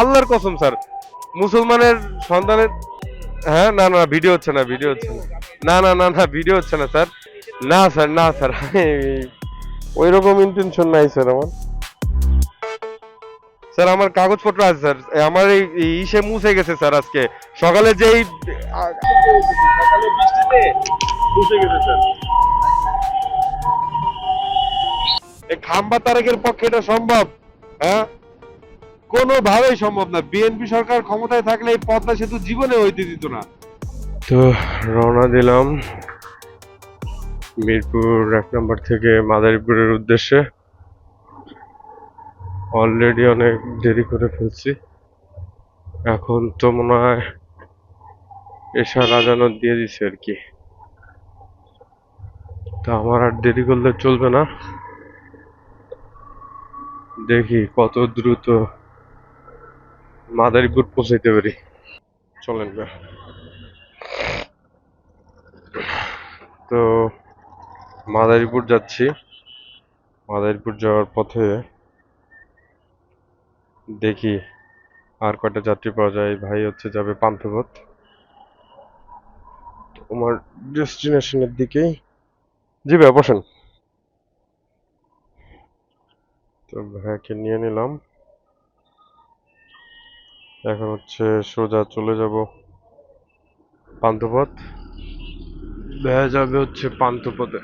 আল্লাহর কসম স্যার, মুসলমানের সন্তানের। হ্যাঁ, না না, ভিডিও হচ্ছে না, ভিডিও হচ্ছে না, না না না না, ভিডিও হচ্ছে না স্যার। না স্যার, না স্যার, ওই রকম ইন্টেনশন নাই স্যার আমার। স্যার আমার কাগজপত্র আছে স্যার, আমার এই ইসে মুছে গেছে স্যার আজকে সকালে যেই সকালে বৃষ্টিতে মুছে গেছে স্যার। এই খাম্বা তারেকের পক্ষে এটা সম্ভব? হ্যাঁ, কোনোভাবেই সম্ভব না। বিএনপি সরকার ক্ষমতায় থাকলে এই পদ্মা সেতু জীবনে হইতে দিত না। তো রওনা দিলাম মিরপুর 1 নম্বর থেকে মাদারীপুরের উদ্দেশ্যে। অলরেডি অনেক দেরি করে ফেলছি, এখন তো মনে হয় এশার আজানও দিয়ে দিছে আর কি। তো আমার আর দেরি করলে চলবে না, দেখি কত দ্রুত মাদারীপুর পৌঁছাইতে পারি। চলেন না। তো মাদারীপুর যাচ্ছি। মাদারীপুর যাওয়ার পথে দেখি আর কয়টা যাত্রী পাওয়া যায়। ভাই হচ্ছে যাবে পান্থপথ, আমার ডেস্টিনেশনের দিকেই। জি ভাই বসেন। তো ভাইকে নিয়ে নিলাম, এখন হচ্ছে সোজা চলে যাব পান্থপথ। ভাইয়া যাবে হচ্ছে পান্থপথে।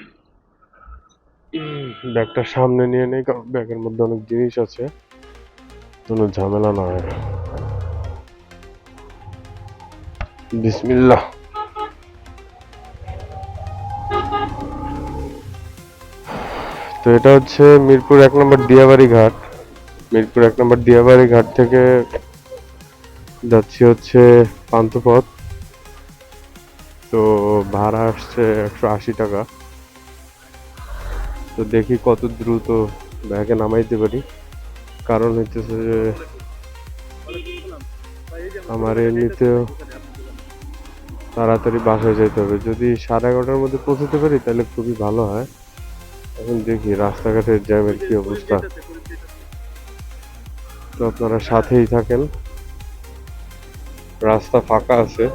ব্যাগটা সামনে নিয়ে নেই, কারণ ব্যাগের মধ্যে অনেক জিনিস আছে, কোনো ঝামেলা না হয়। বিসমিল্লাহ। তো এটা হচ্ছে মিরপুর 1 নম্বর দিয়াবাড়ি ঘাট। মিরপুর 1 নম্বর দিয়াবাড়ি ঘাট থেকে যাচ্ছি হচ্ছে পান্থপথ। তো ভাড়া আসছে 180 টাকা। তো দেখি কত দ্রুত ব্যাগে নামাইতে পারি, কারণ হইতেছে যে আমার এমনিতেও তাড়াতাড়ি বাসায় যেতে হবে। যদি 11:30টার মধ্যে পৌঁছতে পারি তাহলে খুবই ভালো হয়। এখন দেখি রাস্তাঘাটের জ্যামের কি অবস্থা। তো আপনারা সাথেই থাকেন, রাস্তা ফাঁকা আছে,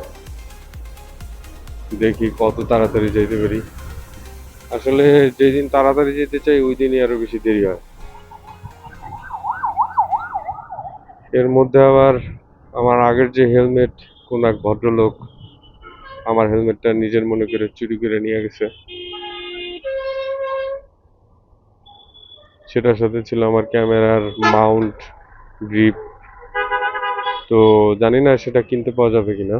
দেখি কত তাড়াতাড়ি যেতে পারি। আসলে যেদিন তাড়াতাড়ি যেতে চাই ওই দিনই আরো বেশি দেরি হয়। এর মধ্যে আবার আমার আগের যে হেলমেট, কোন এক ভদ্রলোক আমার হেলমেটটা নিজের মনে করে চুরি করে নিয়ে গেছে। সেটার সাথে ছিল আমার ক্যামেরার মাউন্ট, গ্রিপ। তো জানি না সেটা কিনতে পাওয়া যাবে কিনা,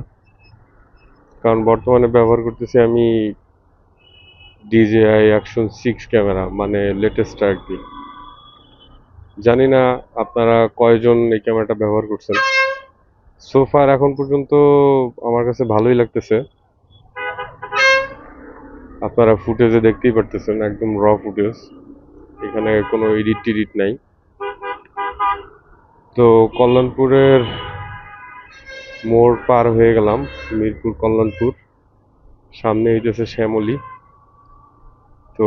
কারণ বর্তমানে ব্যবহার করতেছি আমি DJI Action 6 ক্যামেরা, মানে লেটেস্ট আর কি। জানি না আপনারা কয়জন এই ক্যামেরাটা ব্যবহার করছেন। সোফার এখন পর্যন্ত আমার কাছে ভালোই লাগতেছে। আপনারা ফুটেজে দেখতেই পারতেছেন, একদম র ফুটেজ, এখানে কোনো এডিট টিডিট নাই। তো কল্যাণপুরের মোড় পার হয়ে গেলাম, মিরপুর কল্যাণপুর, সামনে হইতেছে শ্যামলী। তো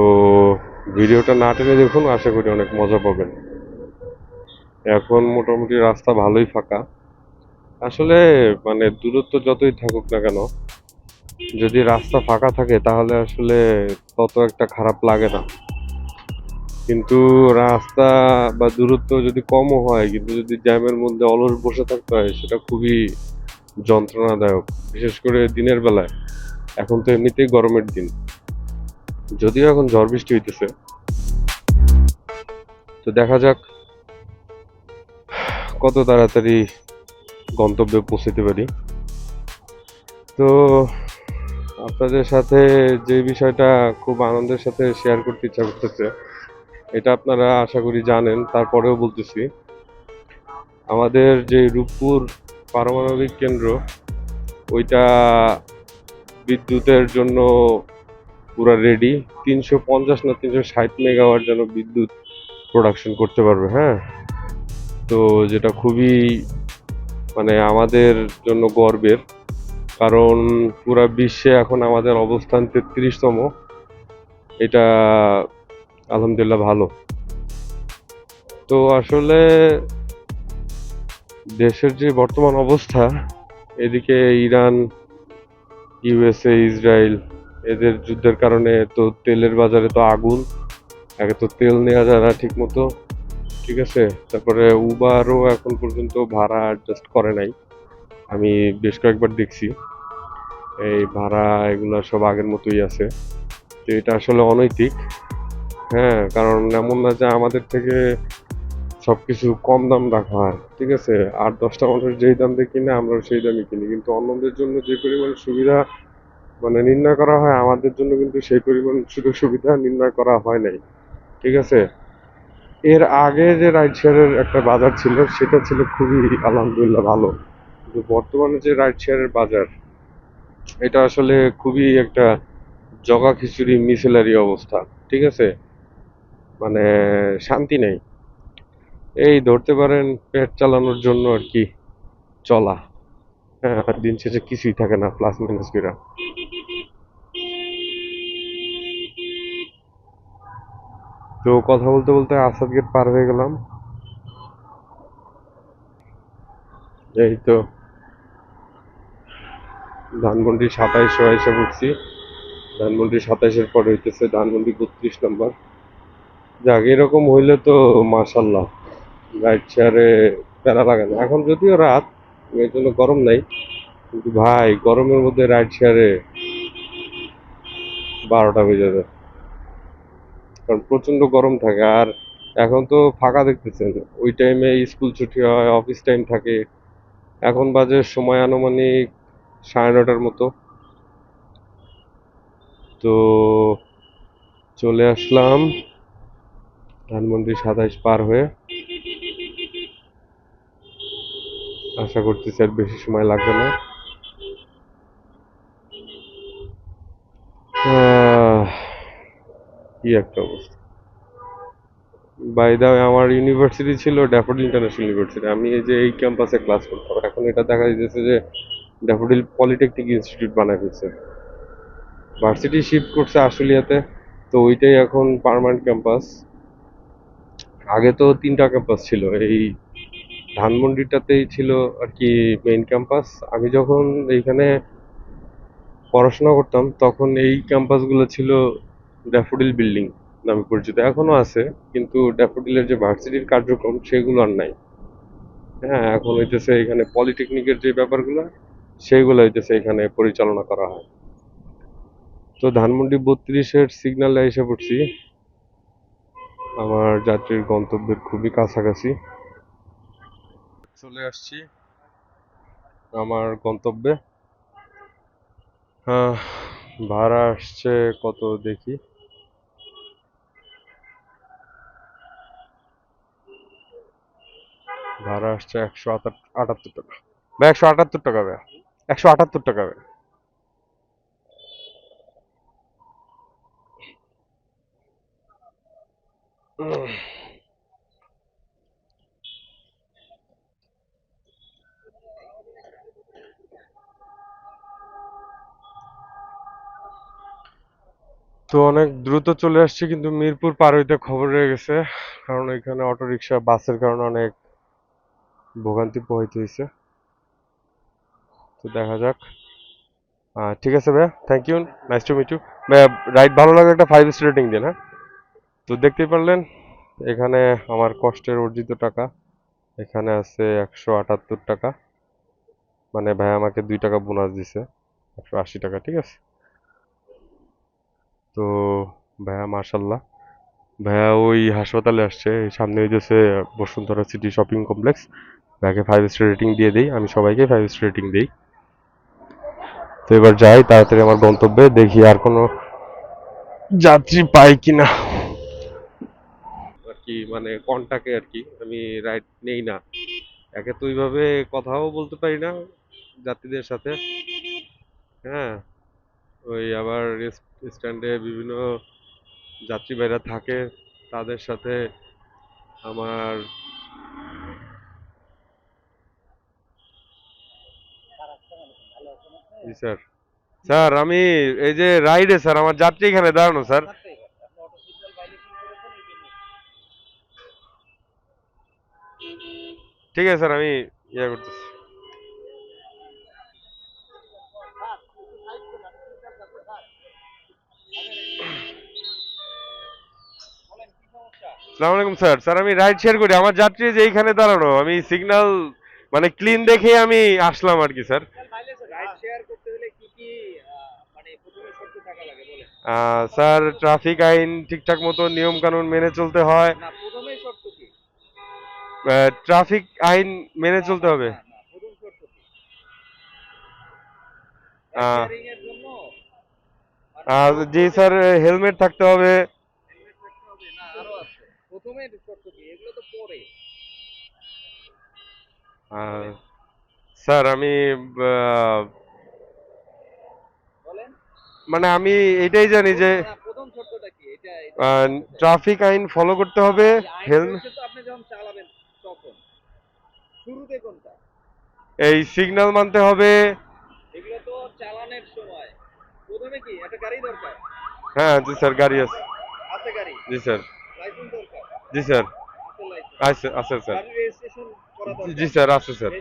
ভিডিওটা না টেনে দেখুন, আশা করি অনেক মজা পাবেন। এখন মোটামুটি রাস্তা ভালোই ফাঁকা। আসলে মানে দূরত্ব যতই থাকুক না কেন, যদি রাস্তা ফাঁকা থাকে তাহলে আসলে তত একটা খারাপ লাগে না। কিন্তু রাস্তা বা দূরত্ব যদি কমও হয়, কিন্তু যদি জ্যামের মধ্যে অলস বসে থাকতে হয়, সেটা খুবই যন্ত্রণাদায়ক, বিশেষ করে দিনের বেলায়। এখন তো এমনিতেই গরমের দিন, যদিও এখন ঝড় বৃষ্টি হইতেছে। তো দেখা যাক কত তাড়াতাড়ি গন্তব্যে পৌঁছতে পারি। তো আপনাদের সাথে যে বিষয়টা খুব আনন্দের সাথে শেয়ার করতে ইচ্ছা করতেছে, এটা আপনারা আশা করি জানেন, তারপরেও বলতেছি। আমাদের যে রূপপুর পারমাণবিক কেন্দ্র, ওইটা বিদ্যুতের জন্য পুরো রেডি। 350 না 360 মেগাওয়াট যেন বিদ্যুৎ প্রোডাকশন করতে পারবে। হ্যাঁ, তো যেটা খুবই মানে আমাদের জন্য গর্বের, কারণ পুরা বিশ্বে এখন আমাদের অবস্থান 33তম। এটা আলহামদুলিল্লাহ ভালো। তো আসলে দেশের যে বর্তমান অবস্থা, এদিকে ইরান, ইউএসএ, ইসরায়েল, এদের যুদ্ধের কারণে তো তেলের বাজারে তো আগুন। আগে তো তেল নেওয়া যায় না ঠিক মতো, ঠিক আছে। তারপরে উবারও এখন পর্যন্ত ভাড়া অ্যাডজাস্ট করে নাই, আমি বেশ কয়েকবার দেখছি। এই ভাড়া এগুলো সব আগের মতোই আছে। তো এটা আসলে অনৈতিক। হ্যাঁ, কারণ এমন না যে আমাদের থেকে সবকিছু কম দাম রাখা হয়, ঠিক আছে। আর 10টা মানুষ যেই দাম দিয়ে কিনে আমরাও সেই দামই কিনি, কিন্তু অন্যদের জন্য যে পরিমাণ সুবিধা মানে নির্ণয় করা হয়, আমাদের জন্য কিন্তু সেই পরিমাণ সুযোগ সুবিধা নির্ণয় করা হয় নাই, ঠিক আছে। এর আগে যে রাইড শেয়ারের একটা বাজার ছিল, সেটা ছিল খুবই আলহামদুলিল্লাহ ভালো। কিন্তু বর্তমানে যে রাইড শেয়ারের বাজার, এটা আসলে খুবই একটা জগা খিচুড়ি মিশেলারি অবস্থা, ঠিক আছে। মানে শান্তি নেই। এই ধরতে পারেন পেট চালানোর জন্য আর কি চলা। হ্যাঁ, আর দিন শেষে কিছুই থাকে না, প্লাস মাইনাস করে। তো কথা বলতে বলতে আসাদ গেট পার হয়ে গেলাম। এই তো ধানমন্ডি 27 এসে পড়ছি। ধানমন্ডি 27-এর পরে হইতেছে ধানমন্ডি 32 নম্বর। যাক, এরকম হইলে তো মাশাল্লাহ, রাইড শেয়ারে প্যারা লাগে না। এখন যদিও রাত, এর জন্য গরম নাই, কিন্তু ভাই গরমের মধ্যে রাইড শেয়ারে 12টা বেজে যায়, কারণ প্রচন্ড গরম থাকে। আর এখন তো ফাঁকা দেখতেছেন, ওই টাইমে স্কুল ছুটি হয়, অফিস টাইম থাকে। এখন বাজে সময় আনুমানিক 9:30 মতো। তো চলে আসলাম ধানমন্ডি 27 পার হয়ে। আশা করতেছি আর বেশি সময় লাগবে না। আহ, কি একটা অবস্থা। বাই দা ওয়ে, আমার ইউনিভার্সিটি ছিল ড্যাফোডিল ইন্টারন্যাশনাল ইউনিভার্সিটি। আমি এই যে এই ক্যাম্পাসে ক্লাস করতাম, এখন এটা দেখা যাচ্ছে যে ড্যাফোডিল পলিটেকনিক ইনস্টিটিউট বানায় ফেলছে। ভার্সিটি শিফট করছে আশুলিয়াতে, তো ওইটাই এখন পার্মানেন্ট ক্যাম্পাস। আগে তো 3টা ক্যাম্পাস ছিল, এই ধানমন্ডিটাতেই ছিল আর কি মেইন ক্যাম্পাস। আমি যখন এইখানে পড়াশোনা করতাম তখন এই ক্যাম্পাসগুলো ছিল ড্যাফোডিল বিল্ডিং নামে পরিচিত, এখনো আছে, কিন্তু ড্যাফোডিলের যে ভার্সিটির কার্যক্রম সেগুলো আর নাই। হ্যাঁ, এখন হইতেছে এখানে পলিটেকনিকের যে ব্যাপারগুলো, সেইগুলো হইতেছে এখানে পরিচালনা করা হয়। তো ধানমন্ডি 32-এর সিগন্যালে এসে পড়ছি, আমার যাত্রীর গন্তব্যের খুবই কাছাকাছি। চলে আসছি আমার গন্তব্যে। আহ, ভাড়া আসছে কত দেখি। ভাড়া আসছে 178 টাকা। ভাই 178 টাকা ভাই, 178 টাকা ভাই। তো অনেক দ্রুত চলে আসছি, কিন্তু মিরপুর পার হইতে খবর রয়ে গেছে, কারণ এখানে অটো রিক্সা বাসের কারণে অনেক ভোগান্তি পোহাইতে হয়েছে। তো দেখা যাক। ঠিক আছে ভাইয়া, thank you, nice to meet you. ভাইয়া, রাইড ভালো লাগে একটা 5 স্টার রেটিং দিন, হ্যাঁ। তো দেখতেই পারলেন, এখানে আমার কষ্টের অর্জিত টাকা এখানে আছে 178 টাকা। মানে ভাইয়া আমাকে 2 টাকা বোনাস দিছে, 180 টাকা, ঠিক আছে। তো ভাইয়া মার্শাল্লাহ। ভাইয়া ওই হাসপাতালে আসছে, এই সামনে হইতেছে বসুন্ধরা সিটি শপিং কমপ্লেক্স। ভাইয়াকে 5 স্টার রেটিং দিয়ে দিই, আমি সবাইকে 5 স্টার রেটিং দিই। তো এবার যাই তাড়াতাড়ি আমার গন্তব্যে, দেখি আর কোনো যাত্রী পাই কিনা আর কি। মানে কন্টাকে আর কি আমি রাইড নেই না, একে তো ওইভাবে কথাও বলতে পারি না যাত্রীদের সাথে। হ্যাঁ, ওই আবার স্ট্যান্ডে বিভিন্ন যাত্রী ভাইরা থাকে, তাদের সাথে আমার। জি স্যার। স্যার আমি এই যে রাইডে স্যার, আমার যাত্রী এখানে দাঁড়ানো স্যার। ঠিক আছে স্যার, আমি ইয়া করতেছি। আসসালামু আলাইকুম স্যার। স্যার আমি রাইড শেয়ার করি, আমার যাত্রী যে এইখানে দাঁড়ানো, আমি সিগন্যাল মানে ক্লিন দেখে আমি আসলাম আর কি স্যার। স্যার ট্রাফিক আইন ঠিকঠাক মতো নিয়ম কানুন মেনে চলতে হয়। ট্রাফিক আইন মেনে চলতে হবে। আহ, জি স্যার, হেলমেট থাকতে হবে। আহ, স্যার আমি আহ, মানে আমি এটাই জানি যে ট্রাফিক আইন ফলো করতে হবে। হেলমেট, এই সিগন্যাল মানতে হবে। হ্যাঁ জি স্যার, গাড়ি আছে। জি স্যার। জি স্যার। আছে আছে স্যার। জি স্যার, আছে স্যার।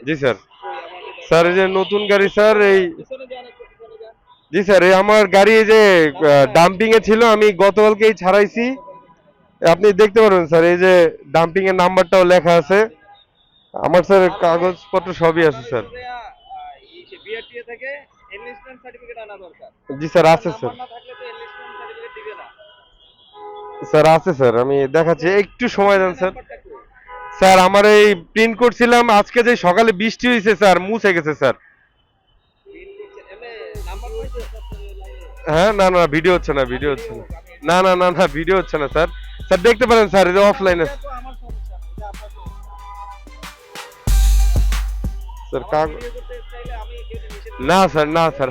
জি স্যার। স্যার এই যে নতুন গাড়ি স্যার, এই জি স্যার, এই আমার গাড়ি এই যে ডাম্পিং এ ছিল, আমি গতকালকেই ছাড়াইছি। আপনি দেখতে পারবেন স্যার, এই যে ডাম্পিং এর নাম্বারটাও লেখা আছে। আমার স্যার কাগজপত্র সবই আছে স্যার। জি স্যার, আছে স্যার। স্যার আছে স্যার, আমি দেখাচ্ছি, একটু সময় দেন স্যার। স্যার আমার এই প্রিন্ট করছিলাম, আজকে যে সকালে বৃষ্টি হয়েছে স্যার, মুছে গেছে স্যার। হ্যাঁ, না না ভিডিও হচ্ছে না, ভিডিও হচ্ছে না। না না না না, ভিডিও হচ্ছে না স্যার। স্যার দেখতে পারেন স্যার, এই যে অফলাইনে। স্যার না স্যার, না স্যার,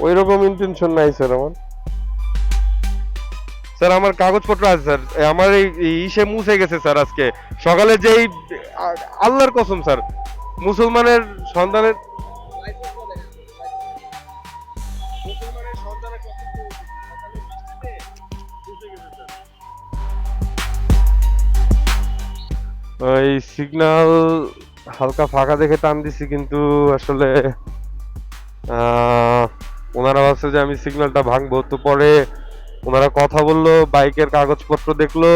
ওই রকম ইন্টেনশন নাই স্যার আমার। স্যার আমার কাগজপত্র আছে স্যার, আমার এই ইসে মুছে গেছে স্যার আজকে সকালে, যেই আল্লাহর কসম স্যার, মুসলমানের সন্তানের। ওই সিগন্যাল হালকা ফাঁকা দেখে টান দিছি, কিন্তু আসলে ওনারা ভাবছে যে আমি সিগন্যালটা ভাঙবো, তো পরে ওনারা কথা বললো, বাইকের কাগজপত্র দেখলো,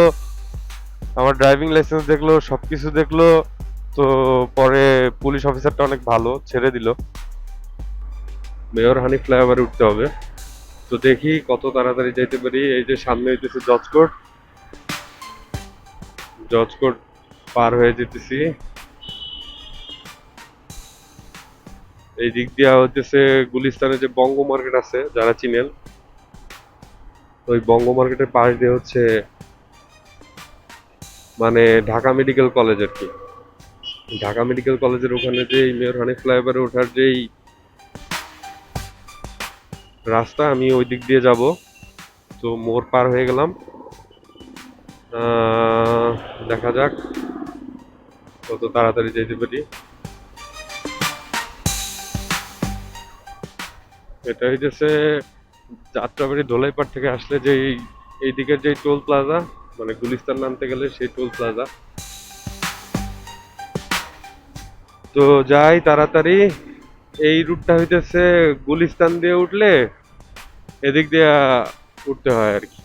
আমার ড্রাইভিং লাইসেন্স দেখলো, সবকিছু দেখলো। তো পরে পুলিশ অফিসারটা অনেক ভালো, ছেড়ে দিল। মেয়র হানি ফ্লাইওভারে উঠতে হবে, তো দেখি কত তাড়াতাড়ি যেতে পারি। এই যে সামনে হইতেছে জজ কোর্ট, জজ কোর্ট পার হয়ে যেতেছি। এই দিক দিয়া হইতেছে গুলিস্তানে যে বঙ্গ মার্কেট আছে, যারা চিনেন, ওই বঙ্গ মার্কেটের পাশ দিয়ে হচ্ছে মানে ঢাকা মেডিকেল কলেজ আর কি। ঢাকা মেডিকেল কলেজের ওখানে যে মেয়র হানি ফ্লাইওভারে ওঠার যেই রাস্তা, আমি ওই দিক দিয়ে যাব। তো মোড় পার হয়ে গেলাম, দেখা যাক কত তাড়াতাড়ি যেতে পারি। এটা হইতেছে যাত্রাবাড়ি ধোলাইপাড় থেকে আসলে যে এই দিকের যে টোল প্লাজা, মানে গুলিস্তান নামতে গেলে সেই টোল প্লাজা। তো যাই তাড়াতাড়ি। এই রুটটা হইতেছে গুলিস্তান দিয়ে উঠলে এদিক দিয়ে উঠতে হয় আর কি।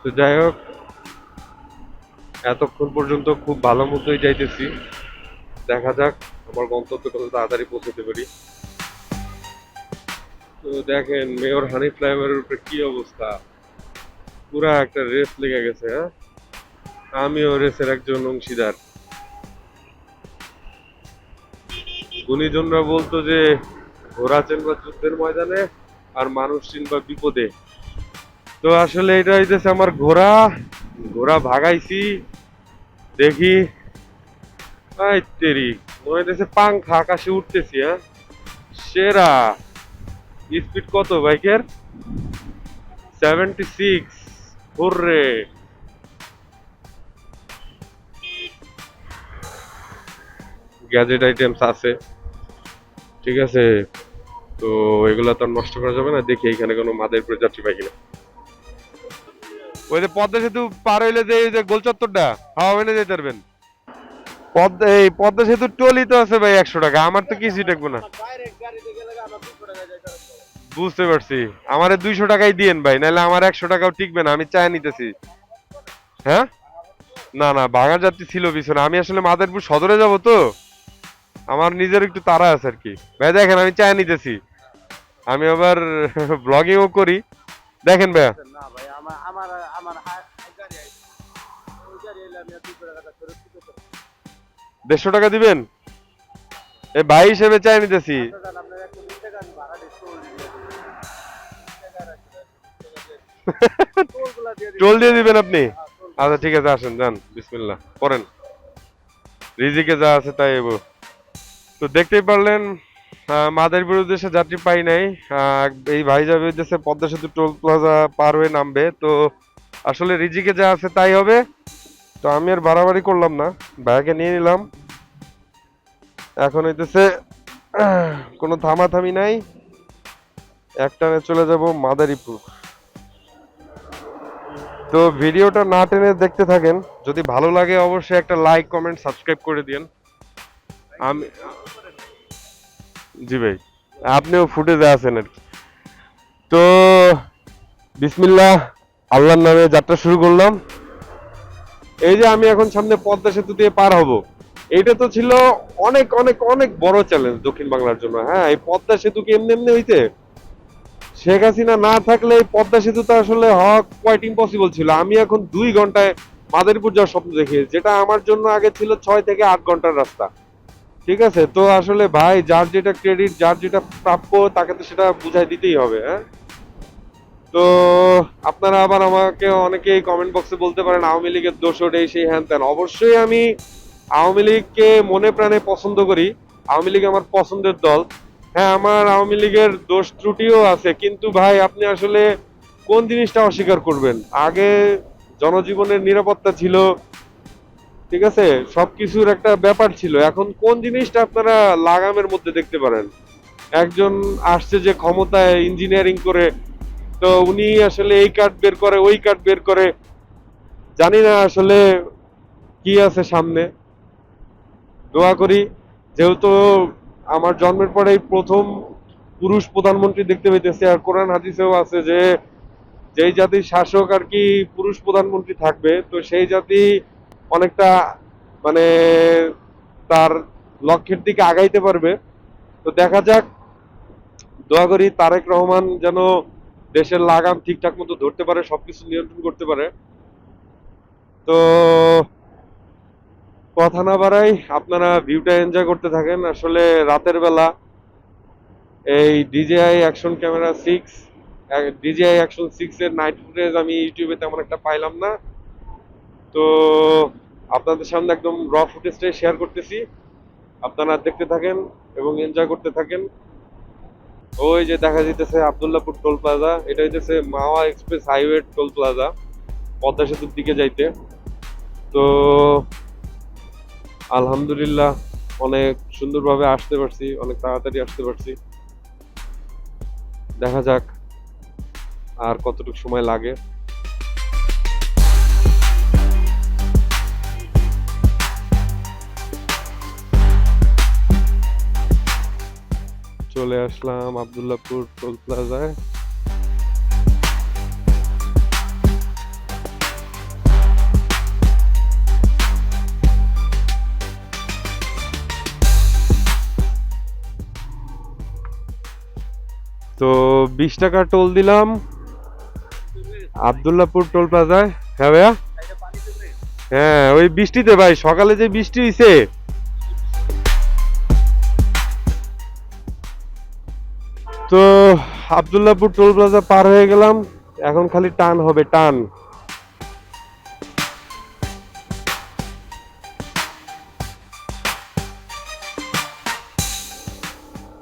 তো যাই হোক, এতক্ষণ পর্যন্ত খুব ভালো মতোই যাইতেছি, দেখা যাক আমার গন্তব্যে কত তাড়াতাড়ি পৌঁছতে পারি। তো দেখেন মেয়র হানি ফ্লাইওভারের উপরে কি অবস্থা, পুরা একটা রেস লেগে গেছে। হ্যাঁ, আমিও রেসের একজন অংশীদার। গুণীজনরা বলতো যে ঘোড়া চিনবা যুদ্ধের ময়দানে, আর মানুষ চিনবা বিপদে। তো আসলে এটা হইতেছে আমার ঘোড়া, ঘোড়া ভাগাইছি। দেখি তেরি মনে হইতেছে পাংখা আকাশে উঠতেছি। হ্যাঁ, সেরা। স্পিড কত বাইকের? 76। হুররে। গ্যাজেট আইটেমস আছে, ঠিক আছে, তো এগুলো তো আর নষ্ট করা যাবে না। দেখি এখানে কোনো মাদের প্রজাতি পাই কিনা। ওই যে পদ্মা সেতু পার হইলে যে গোল চত্বরটা, হাওয়া মেনে যেতে পারবেন। এই পদ্মা সেতু টোলই তো আছে ভাই 100 টাকা, আমার তো কিছুই থাকবো না। বুঝতে পারছি, আমারে 200 টাকাই দিয়েন ভাই, নাহলে আমার 100 টাকাও টিকবে না, আমি চায় নিতেছি। হ্যাঁ, না না, ভাঙার যাত্রী ছিল পিছনে, আমি আসলে মাদারীপুর সদরে যাব তো, আমার নিজের একটু তাড়া আছে আর কি। ভাই দেখেন আমি চায় নিতেছি, আমি আবার ব্লগিংও করি, দেখেন ভাইয়া। 150 টাকা দিবেন? এ ভাই হিসেবে চায় নিতেছি। টোল দিয়ে দিবেন আপনি? আচ্ছা ঠিক আছে, আসেন যান, বিসমিল্লাহ করেন, রিজিকে যা আছে তাই এবো। তো দেখতেই পারলেন, মাদারীপুর উদ্দেশ্যে যাত্রী পাই নাই। এই ভাই যাবে উদ্দেশ্যে পদ্মা সেতু টোল প্লাজা পার হয়ে নামবে। তো আসলে রিজিকে যা আছে তাই হবে। তো আমি আর বাড়াবাড়ি করলাম না, ভাইকে নিয়ে নিলাম। এখন হইতেছে কোনো থামাথামি নাই, একটানে চলে যাব মাদারীপুর। তো ভিডিওটা না টেনে দেখতে থাকেন, যদি ভালো লাগে অবশ্যই একটা লাইক কমেন্ট সাবস্ক্রাইব করে দিন। আমি, জি ভাই, আপনিও ফুটেজে আছেন আর কি। তো বিসমিল্লাহ, আল্লাহর নামে যাত্রা শুরু করলাম। এই যে আমি এখন সামনে পদ্মা সেতু দিয়ে পার হব, এইটা তো ছিল অনেক অনেক অনেক বড় চ্যালেঞ্জ দক্ষিণ বাংলার জন্য। হ্যাঁ, এই পদ্মা সেতু কি এমনি এমনি হইতে, শেখ হাসিনা না থাকলে এই পদ্মা সেতুটা আসলে হওয়া কোয়াইট ইম্পসিবল ছিল। আমি এখন 2 ঘন্টায় মাদারীপুর যাওয়ার স্বপ্ন দেখি, যেটা আমার জন্য আগে ছিল 6 থেকে 8 ঘন্টার রাস্তা। ঠিক আছে, তো আসলে ভাই যার যেটা ক্রেডিট, যার যেটা প্রাপ্য, তাকে তো সেটা বুঝাই দিতেই হবে। হ্যাঁ, তো আপনারা আবার আমাকে অনেকেই কমেন্ট বক্সে বলতে পারেন আওয়ামী লীগের দোষর এই সেই হ্যান ত্যান। অবশ্যই আমি আওয়ামী লীগকে মনে প্রাণে পছন্দ করি, আওয়ামী লীগ আমার পছন্দের দল। হ্যাঁ, আমার আওয়ামী লীগের দোষ ত্রুটিও আছে, কিন্তু ভাই আপনি আসলে কোন জিনিসটা অস্বীকার করবেন? আগে জনজীবনের নিরাপত্তা ছিল, ঠিক আছে, সবকিছুর একটা ব্যাপার ছিল। এখন কোন জিনিসটা আপনারা লাগামের মধ্যে দেখতে পারেন? একজন আসছে যে ক্ষমতায় ইঞ্জিনিয়ারিং করে, তো উনি আসলে এই কার্ড বের করে, ওই কার্ড বের করে, জানি না আসলে কি আছে সামনে। দোয়া করি, যেহেতু আমার জন্মের পরেই প্রথম পুরুষ প্রধানমন্ত্রী দেখতে পাইতেছি, আর কোরআন হাদিসেও আছে যে যেই জাতির শাসক আর কি পুরুষ প্রধানমন্ত্রী থাকবে, তো সেই জাতি অনেকটা মানে তার লক্ষ্যের দিকে আগাইতে পারবে। তো দেখা যাক, দোয়া করি তারেক রহমান যেন দেশের লাগাম ঠিকঠাক মতো ধরতে পারে, সবকিছু নিয়ন্ত্রণ করতে পারে। তো কথা না বাড়াই, আপনারা ভিউটা এনজয় করতে থাকেন। আসলে রাতের বেলা এই DJI action camera 6, DJI action 6 এর নাইট ফুটেজ আমি ইউটিউবে তেমন একটা পাইলাম না। তো আপনাদের সামনে একদম র ফুটেজটাই শেয়ার করতেছি, আপনারা দেখতে থাকেন এবং এনজয় করতে থাকেন। ওই যে দেখা যাইতেছে আব্দুল্লাহপুর টোল প্লাজা, এটা হইতেছে Mawa express highway toll plaza, Padma সেতুর দিকে যাইতে। তো আলহামদুলিল্লাহ অনেক সুন্দরভাবে আসতে পারছি, অনেক তাড়াতাড়ি আসতে পারছি। দেখা যাক আর কতটুকু সময় লাগে। চলে আসলাম আব্দুল্লাহপুর টোল প্লাজায়। তো 20 টাকা টোল দিলাম আব্দুল্লাহপুর টোল প্লাজায়। হ্যাঁ ভাইয়া, হ্যাঁ ওই বৃষ্টিতে ভাই, সকালে যে বৃষ্টি হইছে। তো আব্দুল্লাহপুর টোল প্লাজা পার হয়ে গেলাম, এখন খালি টান হবে, টান।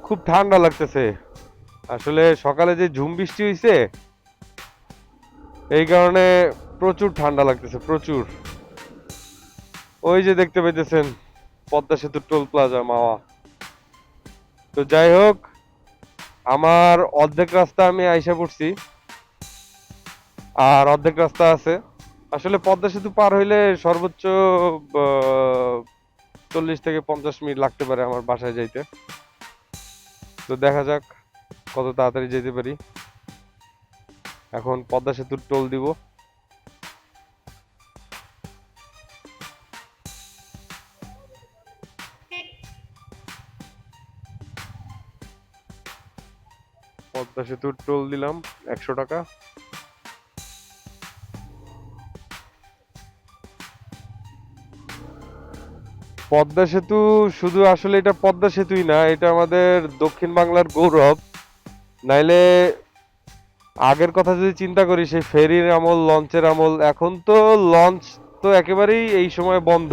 খুব ঠান্ডা লাগতেছে, আসলে সকালে যে ঝুম বৃষ্টি হইছে এই কারণে প্রচুর ঠান্ডা লাগতেছে, প্রচুর। ওই যে দেখতে পাইতেছেন পদ্মা সেতু টোল প্লাজা মাওয়া। তো যাই হোক, আমার অর্ধেক রাস্তা আমি আইসা পড়ছি, আর অর্ধেক রাস্তা আছে। আসলে পদ্মা সেতু পার হইলে সর্বোচ্চ 40 থেকে 50 মিনিট লাগতে পারে আমার বাসায় যাইতে। তো দেখা যাক কত তাড়াতাড়ি যেতে পারি। এখন পদ্মা সেতুর টোল দিব। পদ্মা সেতুর টোল দিলাম 100 টাকা। পদ্মা সেতু শুধু আসলে এটা পদ্মা সেতুই না, এটা আমাদের দক্ষিণ বাংলার গৌরব। নাইলে আগের কথা যদি চিন্তা করি, সেই ফেরির আমল, লঞ্চের আমল, এখন তো লঞ্চ তো একেবারেই এই সময় বন্ধ।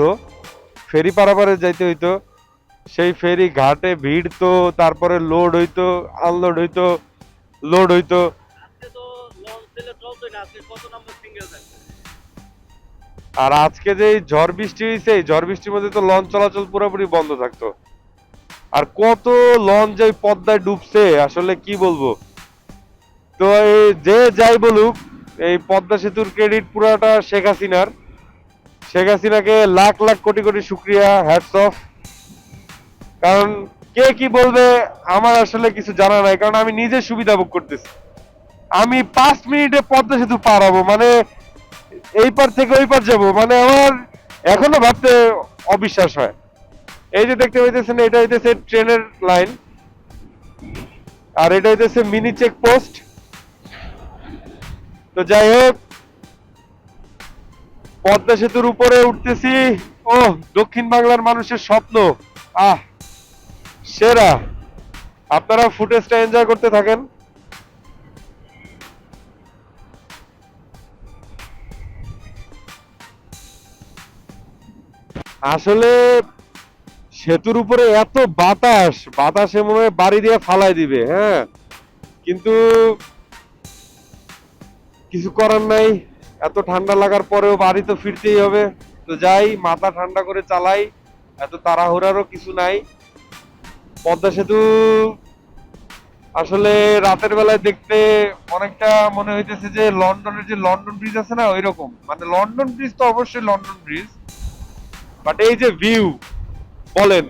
ফেরি পারাপারে যাইতে হইতো, সেই ফেরি ঘাটে ভিড়, তো তারপরে লোড হইতো, আনলোড হইতো, লোড হইতো। আর আজকে যে এই ঝড় বৃষ্টি হয়েছে, এই ঝড় বৃষ্টির মধ্যে তো লঞ্চ চলাচল পুরোপুরি বন্ধ থাকতো। আর কত লঞ্চ এই পদ্মায় ডুবছে, আসলে কি বলবো। তো এই যে যাই বলুক, এই পদ্মা সেতুর ক্রেডিট পুরাটা শেখ হাসিনার। শেখ হাসিনাকে লাখ লাখ কোটি কোটি শুক্রিয়া, হ্যাটস অফ। কারণ কে কি বলবে আমার আসলে কিছু জানা নাই, কারণ আমি নিজে সুবিধা ভোগ করতেছি। আমি 5 মিনিটে পদ্মা সেতু পার হবো, মানে এই পার থেকে ওই পার যাবো, মানে আমার এখনো ভাবতে অবিশ্বাস হয়। এই যে দেখতে পাইতেছেন, এটা হইতেছে ট্রেনের লাইন, আর এটা হইতেছে মিনি চেকপোস্ট। তো যাই হোক, পদ্মা সেতুর উপরে উঠতেছি। ও, দক্ষিণ বাংলার মানুষের স্বপ্ন। আহ, সেরা। আপনারা ফুটেজটা এনজয় করতে থাকেন। আসলে সেতুর উপরে এত বাতাস, বাতাসে মনে হয় বাড়ি দিয়ে ফালাই দিবে। হ্যাঁ, কিন্তু কিছু করার নাই। এত ঠান্ডা লাগার পরেও বাড়ি তো ফিরতেই হবে। তো যাই, মাথা ঠান্ডা করে চালাই, এত তাড়াহুড়ারও কিছু নাই। পদ্মা সেতু আসলে রাতের বেলায় দেখতে অনেকটা মনে হইতেছে যে লন্ডনের যে লন্ডন ব্রিজ আছে না, ওই রকম। মানে লন্ডন ব্রিজ তো অবশ্যই লন্ডন ব্রিজ, বাট এই যে ভিউ, বলেন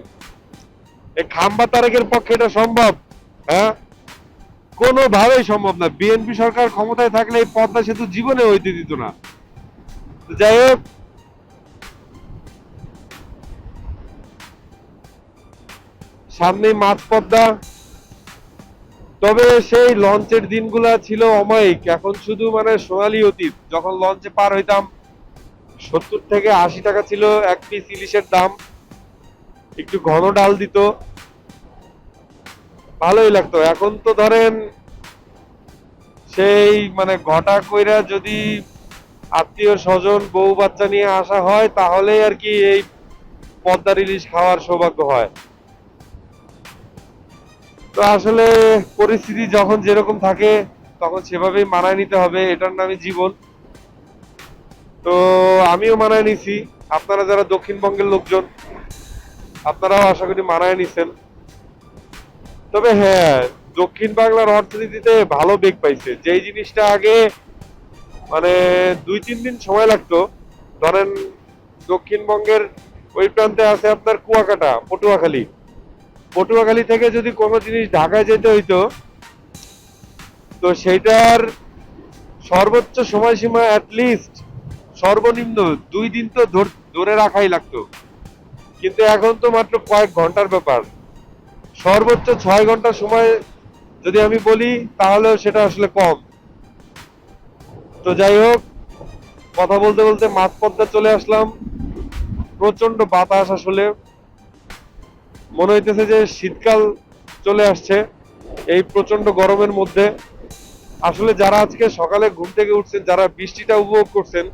এই খাম্বা তারেকের পক্ষে এটা সম্ভব? হ্যাঁ, কোনোভাবেই সম্ভব না। বিএনপি সরকার ক্ষমতায় থাকলে এই পদ্মা সেতু জীবনে হইতে দিত না। তো যাই হোক, সামনেই মাঝ পদ্মা। তবে সেই লঞ্চের দিনগুলা ছিল অমায়িক, এখন শুধু মানে সোনালী অতীত। যখন লঞ্চে পার হইতাম, 70 থেকে 80 টাকা ছিল এক পিস ইলিশের দাম। একটু ঘন ডাল দিত, ভালোই লাগতো। এখন তো ধরেন সেই মানে ঘটা কইরা যদি আত্মীয় স্বজন বউ বাচ্চা নিয়ে আসা হয়, তাহলেই আর কি এই পদ্মার ইলিশ খাওয়ার সৌভাগ্য হয়। তো আসলে পরিস্থিতি যখন যেরকম থাকে, তখন সেভাবেই মানায় নিতে হবে, এটার নামই জীবন। তো আমিও মানায় নিছি। আপনারা যারা দক্ষিণবঙ্গের লোকজন, আপনারাও আশা করি মানায় নিছেন। তবে হ্যাঁ, দক্ষিণ বাংলার অর্থনীতিতে ভালো বেগ পাইছে। যেই জিনিসটা আগে মানে 2-3 দিন সময় লাগতো, ধরেন দক্ষিণবঙ্গের ওই প্রান্তে আছে আপনার কুয়াকাটা, পটুয়াখালী। পটুয়াখালী থেকে যদি কোনো জিনিস ঢাকায় যেতে হইতো, তো সেইটার সর্বোচ্চ সময়সীমা অ্যাটলিস্ট সর্বনিম্ন 2 দিন তো ধরে রাখাই লাগতো। কিন্তু এখন তো মাত্র কয়েক ঘন্টার ব্যাপার। সর্বোচ্চ 6 ঘন্টা সময় যদি আমি বলি, তাহলেও সেটা আসলে কম। তো যাই হোক, কথা বলতে বলতে মাঝ পদ্মা চলে আসলাম। প্রচন্ড বাতাস, আসলে মনে হইতেছে যে শীতকাল চলে আসছে এই প্রচন্ড গরমের মধ্যে। আসলে যারা আজকে সকালে ঘুম থেকে উঠছেন, যারা বৃষ্টিটা উপভোগ করছেন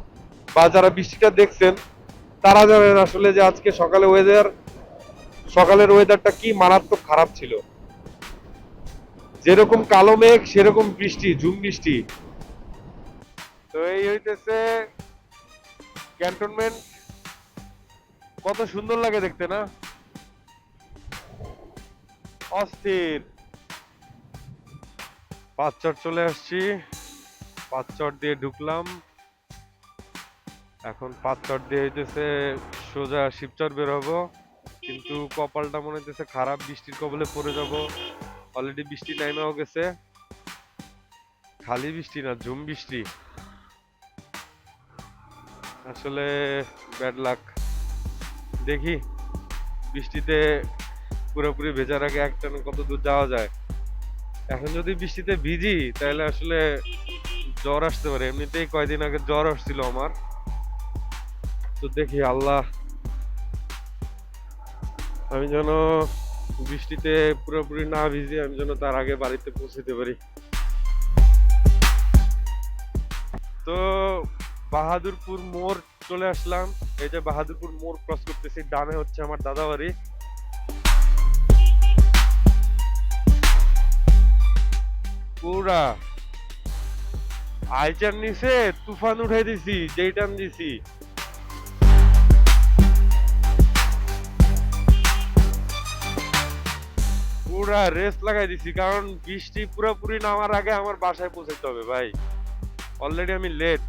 বা যারা বৃষ্টিটা দেখছেন, তারা জানেন আসলে যে আজকে সকালের ওয়েদারটা কি মারাত্মক খারাপ ছিল। যেরকম কালো মেঘ, সেরকম বৃষ্টি, ঝুম বৃষ্টি। তো এই হইতেছে ক্যান্টনমেন্ট। কত সুন্দর লাগে দেখতে না, অস্থির। পাঁচচর চলে আসছি, পাঁচচর দিয়ে ঢুকলাম। এখন পাঁচচর দিয়ে হইতেছে সোজা শিবচর বের হবো। কিন্তু কপালটা মনে হচ্ছে খারাপ, বৃষ্টির কবলে পড়ে যাব। অলরেডি বৃষ্টি নাইমাও গেছে, খালি বৃষ্টি না, ঝুম বৃষ্টি। আসলে ব্যাড লাক। দেখি বৃষ্টিতে পুরোপুরি ভেজার আগে একটানে কত দূর যাওয়া যায়। এখন যদি বৃষ্টিতে ভিজি তাহলে আসলে জ্বর আসতে পারে। এমনিতেই কয়দিন আগে জ্বর আসছিল আমার। তো দেখি আল্লাহ, আমি যেন বৃষ্টিতে পুরোপুরি না ভিজি, আমি যেন তার আগে বাড়িতে পৌঁছতে পারি। তো বাহাদুরপুর মোড় চলে আসলাম। এই যে বাহাদুরপুর মোড় ক্রস করতেছি, ডানে হচ্ছে আমার দাদা বাড়ি। পুরা আইচার নিচে তুফান উঠাই দিছি, যেই টান দিছি। পুরা রেস্ট লাগাই দিছি, কারণ বৃষ্টি পুরোপুরি নামার আগে আমার বাসায় পৌঁছাইতে হবে ভাই। অলরেডি আমি লেট।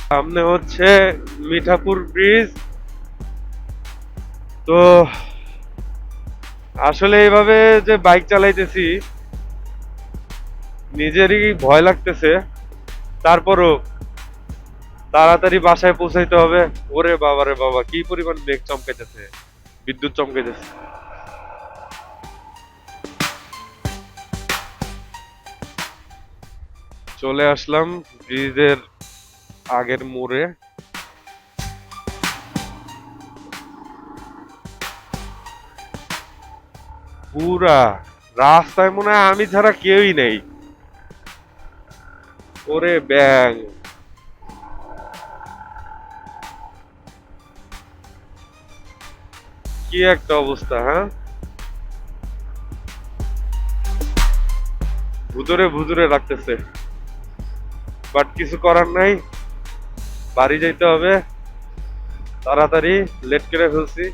সামনে হচ্ছে মিঠাপুর ব্রিজ। তো আসলে এইভাবে যে বাইক চালাইতেছি নিজেরই ভয় লাগতেছে, তারপরও তাড়াতাড়ি বাসায় পৌঁছাইতে হবে। ওরে বাবা রে বাবা, কি পরিমাণ মেঘ চমকাইতেছে, বিদ্যুৎ চমকাইতেছে। চলে আসলাম ব্রিজের আগের মোড়ে। পুরা রাস্তায় মনে হয় আমি ছাড়া কেউই নেই। ওরে ব্যাং, কি একটা অবস্থা! হ্যাঁ, ভুতুরে ভুতুরে লাগতেছে, বাট কিছু করার নাই, বাড়ি যাইতে হবে। তাড়াতাড়ি লেট করে ফেলছি।